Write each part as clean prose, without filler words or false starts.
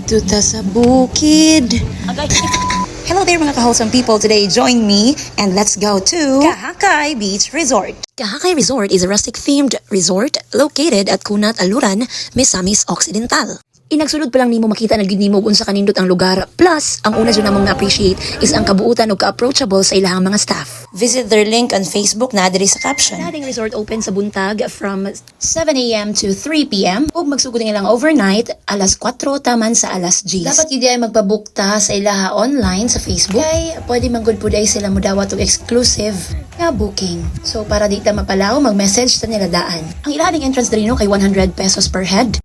Dito ta sa bukid. Hello there mga ka-wholesome people. Today, join me and let's go to Kahakay Beach Resort. Kahakay Resort is a rustic-themed resort located at Kunat, Aluran, Misamis Occidental. Inagsulod pa lang nimo makita na gyud nimo kung sa kanindot ang lugar. Plus, ang una jud namong na-appreciate is ang kabuutan ug ka-approachable sa ilahang mga staff. Visit their link on Facebook na diri sa caption. Ating resort open sa buntag from 7 a.m. to 3 p.m. ug magsugod nilang overnight alas 4 taman sa alas 10. Dapat gyud ay magpabook ta sa ilaha online sa Facebook. Kay pwede man gud pud ay sila modawat og exclusive nga booking. So para di ta mapalaw, mag-message ta nila daan. Ang ilahang entrance diri no kay 100 pesos per head.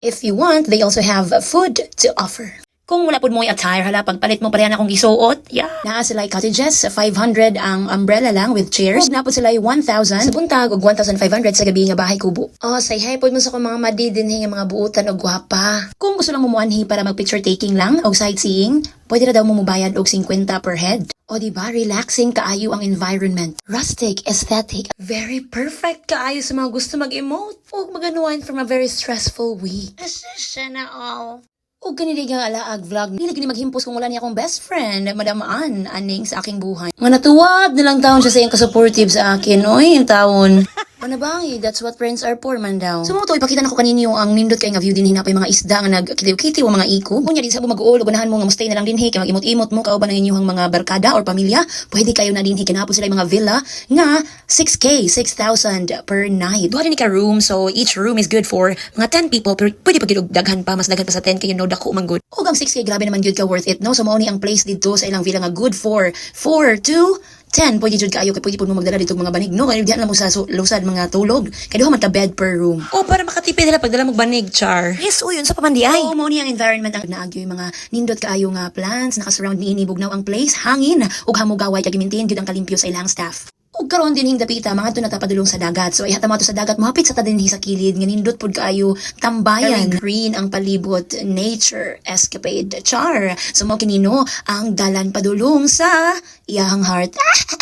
If you want, they also have food to offer. Kung wala pud mo attire, hala, pagpalit mo pareha na akong gisuot, yeah. Naa sila cottages, 500 ang umbrella lang with chairs. Napod sila 1,000 sa buntag ug 1,500 sa gabi nga bahay kubo. Oh, say hi pod mo sa kong mga madidinhi nga mga buutan og gwapa. Kung gusto lang mo muanhi para mag-picture taking lang o sightseeing, pwede na daw mo mubayad og 50 per head. O diba, relaxing kaayo ang environment. Rustic, aesthetic, very perfect kaayo sa mga gusto mag-emote o mag-unwind from a very stressful week. Sana all. O ganili nga alaag vlog, hindi gini maghimpos kung wala niya akong best friend, Madam Ann, aning sa aking buhay. Nga natuwad nilang taon siya sa iyong kasupportive sa akin, oy, yung taon. Ano ba, that's what friends are for man daw. So mo to, ipakita na ko kanino ang nindot kay nga view din hinapay mga isda nga nagkitiw-kitiw o mga iko. Kung din sa mag-uol, ganahan mo nga mustay na lang dinhi, kay mag-imot-imot mo, kauban ng inyong mga barkada or pamilya, pwede kayo na dinhi, kinahapon sila yung mga villa nga 6K, 6,000 per night. Duha din ka room, so each room is good for mga 10 people, pero pwede pag daghan pa, mas daghan pa sa 10 kayo, no, dako man good. O ang 6K, grabe naman good ka worth it, no? So mauni ang place dito sa ilang villa nga good for 4 to 10, pwede jud kaayo kay pwede pud mo magdala dito mga banig no kay diyan lang mo sa lusad mga tulog kay duha man ta bed per room. Oh, para makatipid nila pagdala mo banig, char. Yes, yun sa pamandiay. Oh, mao ni ang environment ang naagyo yung mga nindot kaayo nga plants naka-surround niini bugnaw ang place, hangin ug hamugaway kay gimintin gyud ang kalimpyo sa ilang staff. Ug karon din hing dapita mga to natapadulong sa dagat. So ihata mo to sa dagat mahapit sa tadinhi sa kilid nga nindot pud kaayo tambayan. Very green ang palibot, nature escapade char. So mo kinino ang dalan padulong sa iyang heart.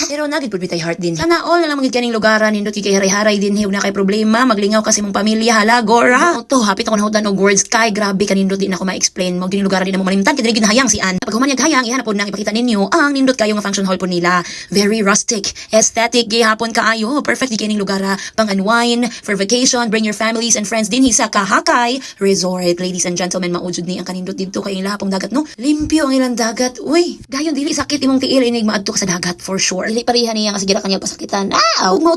Pero nagid pud bitay heart din. Sana all na lang magid kaning lugaran nindot kay haray-haray din ug na kay problema, maglingaw kasi mong pamilya hala gora. To hapit ako nahudan og words kay grabe kanindot din ako ma-explain. Mo gining lugaran din mo malimtan kay dili ginahayang si Ann. Pag humanyag hayang ihanap pud nang ipakita ninyo ang nindot kayo nga function hall pud nila. Very rustic, aesthetic gihapon kaayo. Perfect di kining lugar pang unwind for vacation. Bring your families and friends din sa Kahakay Resort. Ladies and gentlemen, maujud ni ang kanindot dito kay ilang lapong dagat no. Limpyo ang ilang dagat. Uy, dayon dili sakit imong tiil inig maadto ka sa dagat for sure. Dili pareha niya nga sige ra kanya pasakitan. Ug mao